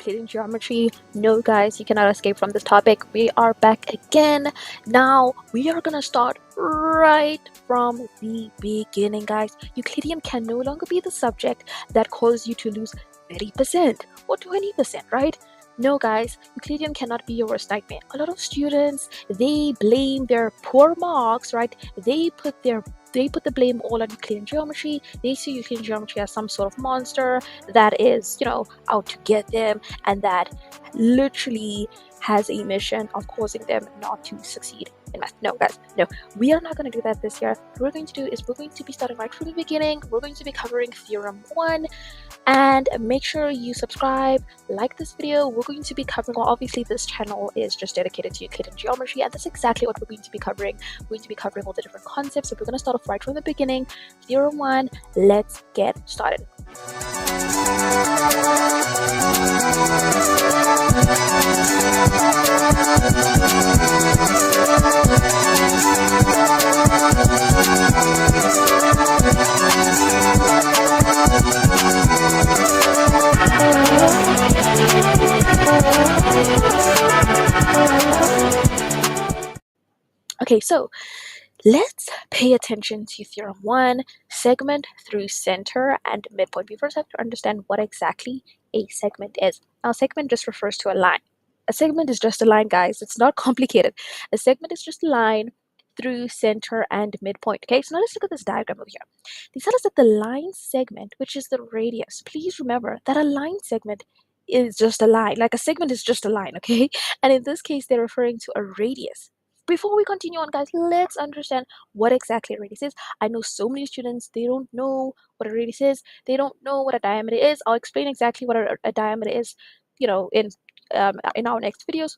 Euclidean geometry. No guys, you cannot escape from this topic. We are back again. Now we are gonna start right from the beginning, guys. Euclidean can no longer be the subject that causes you to lose 30% or 20%, right? No guys, Euclidean cannot be your worst nightmare. A lot of students, they blame their poor marks, right? They put the blame all on Euclidean geometry. They see Euclidean geometry as some sort of monster that is, out to get them, and that literally has a mission of causing them not to succeed in math. No, guys, no, we are not going to do that this year. What we're going to do is we're going to be starting right from the beginning. We're going to be covering Theorem 1, and make sure you subscribe, like this video. We're going to be covering, well, obviously this channel is just dedicated to Euclidean geometry, and that's exactly what we're going to be covering. We're going to be covering all the different concepts, so we're going to start off right from the beginning. Theorem 1, let's get started. Okay, so let's pay attention to Theorem 1, segment through center and midpoint. We first have to understand what exactly a segment is. Now, segment just refers to a line. A segment is just a line, guys. It's not complicated. A segment is just a line through center and midpoint. Okay, so now let's look at this diagram over here. They tell us that the line segment, which is the radius, please remember that a line segment is just a line. Like a segment is just a line, okay? And in this case, they're referring to a radius. Before we continue on, guys, let's understand what exactly a radius is. I know so many students, they don't know what a radius is. They don't know what a diameter is. I'll explain exactly what a diameter is, in our next videos.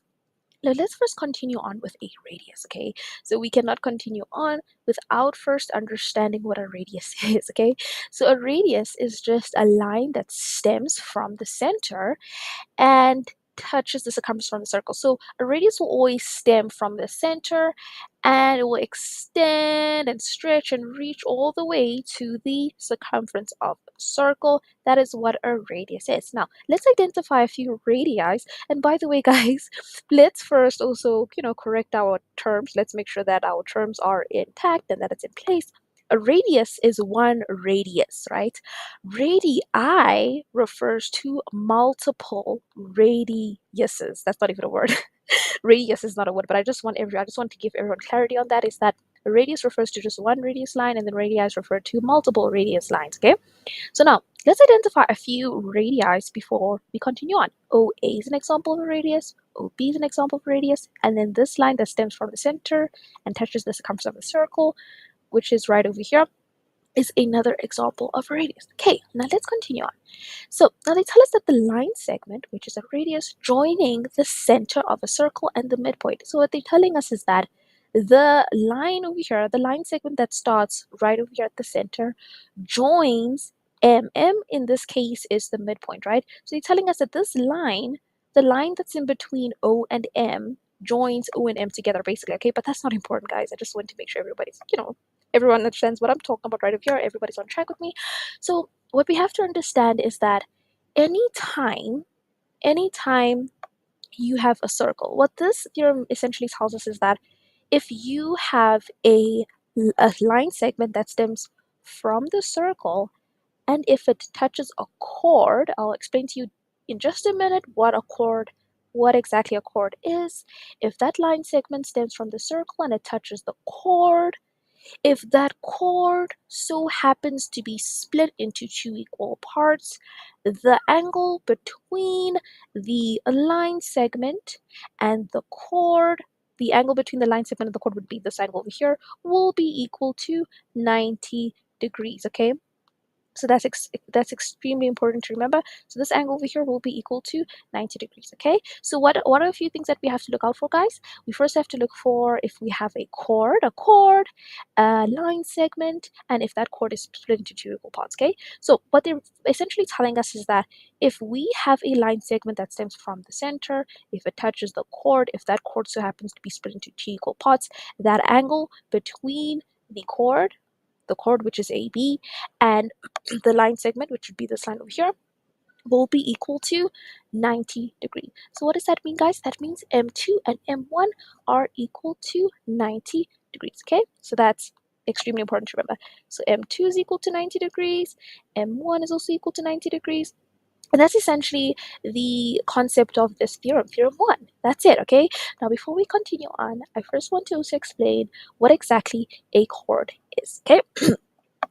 Now, let's first continue on with a radius, okay? So we cannot continue on without first understanding what a radius is, okay? So a radius is just a line that stems from the center and touches the circumference from the circle. So a radius will always stem from the center, and it will extend and stretch and reach all the way to the circumference of the circle. That is what a radius is. Now, let's identify a few radii. And by the way, guys, let's first also, correct our terms. Let's make sure that our terms are intact and that it's in place. A radius is one radius, right? Radii refers to multiple radiuses. That's not even a word. Radius is not a word, but I just want to give everyone clarity on that, is that a radius refers to just one radius line, and then radii is referred to multiple radius lines, okay? So now, let's identify a few radii before we continue on. OA is an example of a radius, OB is an example of a radius, and then this line that stems from the center and touches the circumference of the circle, which is right over here, is another example of a radius. Okay, now let's continue on. So now they tell us that the line segment, which is a radius joining the center of a circle and the midpoint. So what they're telling us is that the line over here, the line segment that starts right over here at the center, joins MM. In this case is the midpoint, right? So they're telling us that this line, the line that's in between O and M, joins O and M together, basically. Okay, but that's not important, guys. I just want to make sure everybody's, everyone understands what I'm talking about right over here. Everybody's on track with me. So what we have to understand is that anytime you have a circle, what this theorem essentially tells us is that if you have a line segment that stems from the circle, and if it touches a chord, I'll explain to you in just a minute what exactly a chord is. If that line segment stems from the circle and it touches the chord, if that chord so happens to be split into two equal parts, the angle between the line segment and the chord, the angle between the line segment and the chord would be this angle over here, will be equal to 90 degrees, okay? So that's extremely important to remember. So this angle over here will be equal to 90 degrees, okay? So what are a few things that we have to look out for, guys? We first have to look for if we have a chord, a line segment, and if that chord is split into two equal parts, okay? So what they're essentially telling us is that if we have a line segment that stems from the center, if it touches the chord, if that chord so happens to be split into two equal parts, that angle between the chord, which is AB, and the line segment, which would be this line over here, will be equal to 90 degrees. So what does that mean, guys? That means M2 and M1 are equal to 90 degrees, okay? So that's extremely important to remember. So M2 is equal to 90 degrees, M1 is also equal to 90 degrees, and that's essentially the concept of this theorem, Theorem 1. That's it, okay? Now, before we continue on, I first want to also explain what exactly a chord is, okay?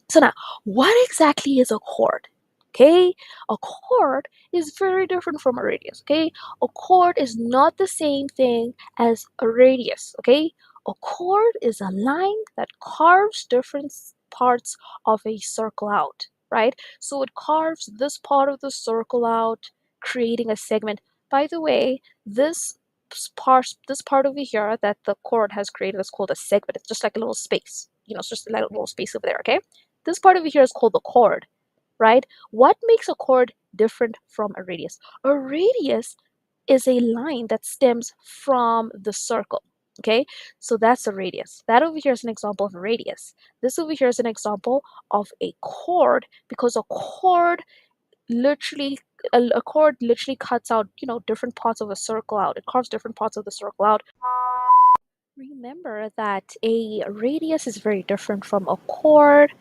So now, what exactly is a chord? Okay, a chord is very different from a radius. Okay, a chord is not the same thing as a radius. Okay, a chord is a line that carves different parts of a circle out, right? So it carves this part of the circle out, creating a segment. By the way, this part over here that the chord has created is called a segment. It's just like a little space. It's just a little space over there. Okay, this part over here is called the chord, right? What makes a chord different from a radius? A radius is a line that stems from the circle. Okay, so that's a radius. That over here is an example of a radius. This over here is an example of a chord, because literally a chord literally cuts out, different parts of a circle out. It carves different parts of the circle out. Remember that a radius is very different from a chord.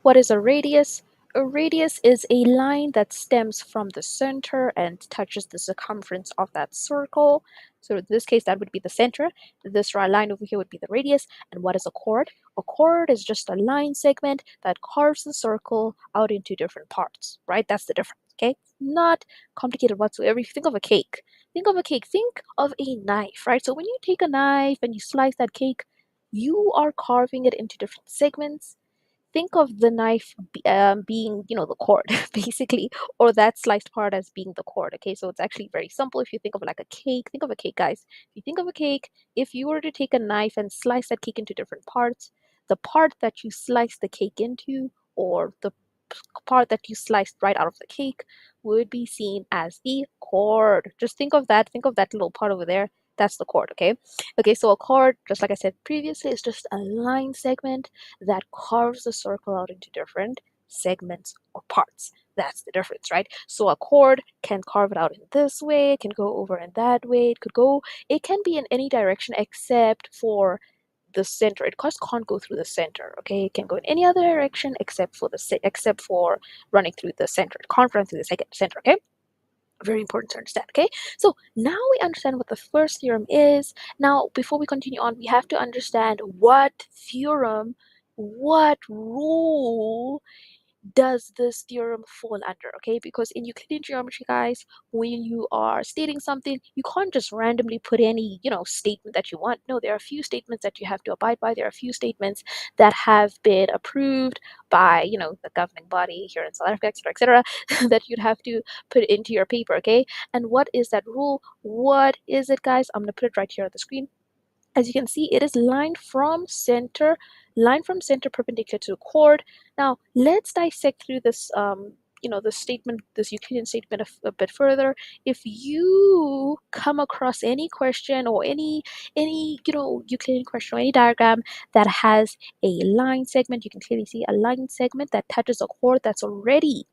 What is a radius? A radius is a line that stems from the center and touches the circumference of that circle. So in this case, that would be the center. This line over here would be the radius. And what is a chord? A chord is just a line segment that carves the circle out into different parts, right? That's the difference, okay? Not complicated whatsoever. If you think of a cake, think of a knife, right? So when you take a knife and you slice that cake, you are carving it into different segments. Think of the knife being, the chord, basically, or that sliced part as being the chord. Okay, so it's actually very simple. If you think of it like a cake, think of a cake, guys. If you think of a cake, if you were to take a knife and slice that cake into different parts, the part that you slice the cake into, or the part that you sliced right out of the cake, would be seen as the chord. Just think of that. Think of that little part over there. That's the chord, okay? Okay, so a chord, just like I said previously, is just a line segment that carves the circle out into different segments or parts. That's the difference, right? So a chord can carve it out in this way, it can go over in that way, it can be in any direction except for the center. It just can't go through the center, okay? It can go in any other direction except for running through the center. It can't run through the center, okay? Very important to understand, okay? So now we understand what the first theorem is. Now, before we continue on, we have to understand what rule does this theorem fall under, okay? Because in Euclidean geometry, guys, when you are stating something, you can't just randomly put any, statement that you want. No, there are a few statements that you have to abide by. There are a few statements that have been approved by, the governing body here in South Africa, etc., that you'd have to put into your paper, okay? And what is that rule? What is it, guys? I'm going to put it right here on the screen. As you can see, it is line from center perpendicular to the chord. Now, let's dissect through this, this statement, this Euclidean statement a bit further. If you come across any question or any Euclidean question or any diagram that has a line segment, you can clearly see a line segment that touches a chord that's already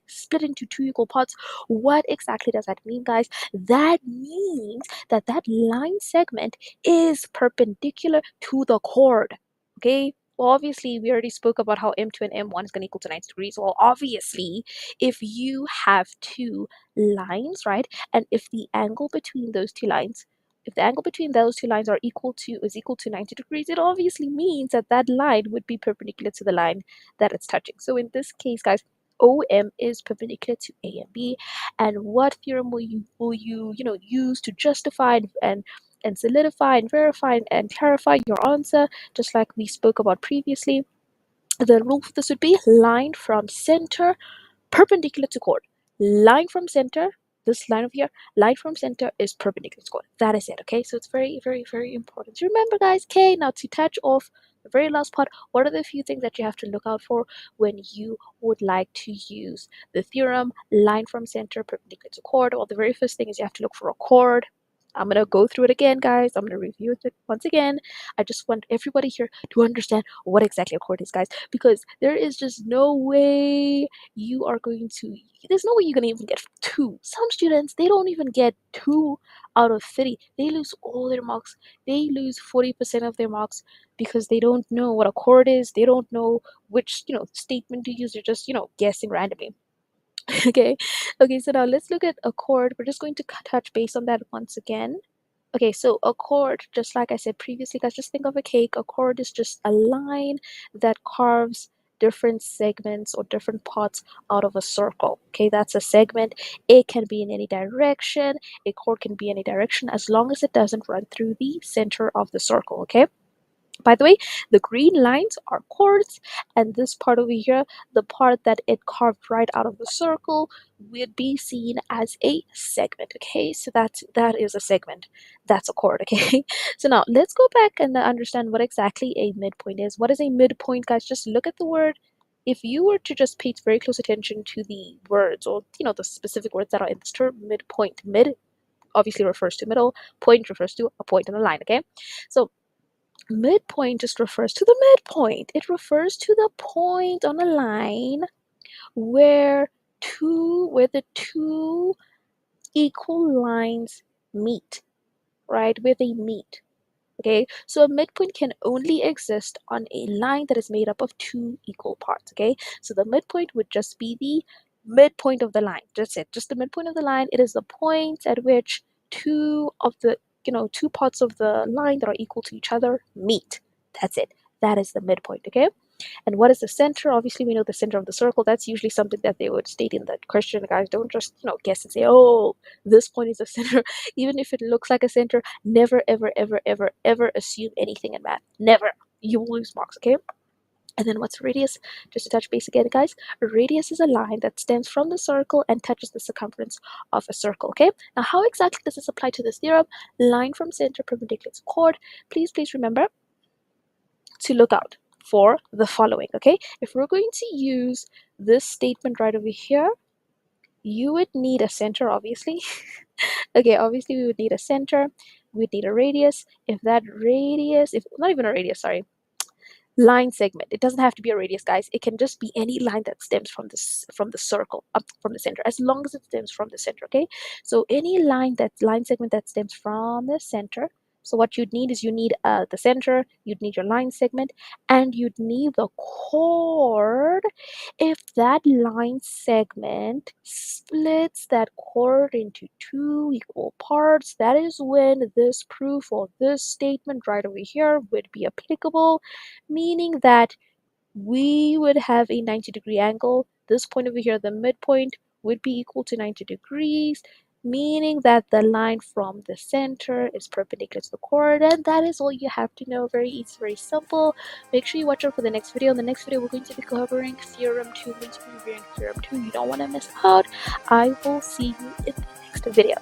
split into two equal parts. What exactly does that mean, guys? That means that line segment is perpendicular to the chord. Okay, well, obviously we already spoke about how M2 and M1 is going to equal to 90 degrees. Well, obviously, if you have two lines, right, and if the angle between those two lines are equal to 90 degrees, it obviously means that line would be perpendicular to the line that it's touching. So in this case, guys, OM is perpendicular to A and B. And what theorem will you use to justify and solidify and verify and clarify your answer, just like we spoke about previously? The rule for this would be line from center perpendicular to chord. Line from center, this line over here, line from center is perpendicular to chord. That is it, okay? So it's very, very, very important to remember, guys. Okay, now to touch off the very last part, what are the few things that you have to look out for when you would like to use the theorem line from center perpendicular to chord? Well, the very first thing is you have to look for a chord. I'm going to go through it again, guys. I'm going to review it once again. I just want everybody here to understand what exactly a chord is, guys, because there is just no way you are going to, there's no way you're going to even get 2. Some students, they don't even get 2 out of 30. They lose all their marks. They lose 40% of their marks because they don't know what a chord is. They don't know which, statement to use. They're just, guessing randomly. Okay. Okay, so now let's look at a chord. We're just going to touch base on that once again. Okay, so a chord, just like I said previously, guys, just think of a cake. A chord is just a line that carves different segments or different parts out of a circle. Okay, that's a segment. It can be in any direction. A chord can be any direction as long as it doesn't run through the center of the circle. Okay. By the way, the green lines are chords, and this part over here, the part that it carved right out of the circle, would be seen as a segment. Okay, so that is a segment. That's a chord. Okay, so now let's go back and understand what exactly a midpoint is. What is a midpoint, guys? Just look at the word. If you were to just pay very close attention to the words, or the specific words that are in this term, midpoint. Mid obviously refers to middle. Point refers to a point on a line. Okay, so midpoint just refers to the midpoint. It refers to the point on a line where the two equal lines meet, right? Where they meet. Okay, so a midpoint can only exist on a line that is made up of 2 equal parts. Okay, so the midpoint would just be the midpoint of the line. That's it, just the midpoint of the line. It is the point at which two parts of the line that are equal to each other meet. That's it. That is the midpoint. Okay, and what is the center? Obviously, we know the center of the circle. That's usually something that they would state in the question. Guys, don't just guess and say, oh, this point is the center. Even if it looks like a center, never, ever, ever, ever, ever assume anything in math. Never. You will lose marks. Okay. And then what's a radius? Just to touch base again, guys. A radius is a line that stems from the circle and touches the circumference of a circle. Okay. Now, how exactly does this apply to this theorem? Line from center perpendicular to chord. Please remember to look out for the following. Okay, if we're going to use this statement right over here, you would need a center, obviously. Okay, obviously we would need a center, we'd need a radius. If that radius, if not even a radius, sorry, line segment, it doesn't have to be a radius, guys. It can just be any line that stems from the circle up from the center, as long as it stems from the center. Okay, so any line segment that stems from the center. So what you'd need is you need the center, you'd need your line segment, and you'd need the chord. If that line segment splits that chord into 2 equal parts, that is when this proof or this statement right over here would be applicable, meaning that we would have a 90-degree angle. This point over here, the midpoint, would be equal to 90 degrees, meaning that the line from the center is perpendicular to the chord. And that is all you have to know. Very easy, very simple. Make sure you watch out for the next video. In the next video, we're going to be covering Theorem 2. We're going to be reviewing Theorem 2. You don't want to miss out. I will see you in the next video.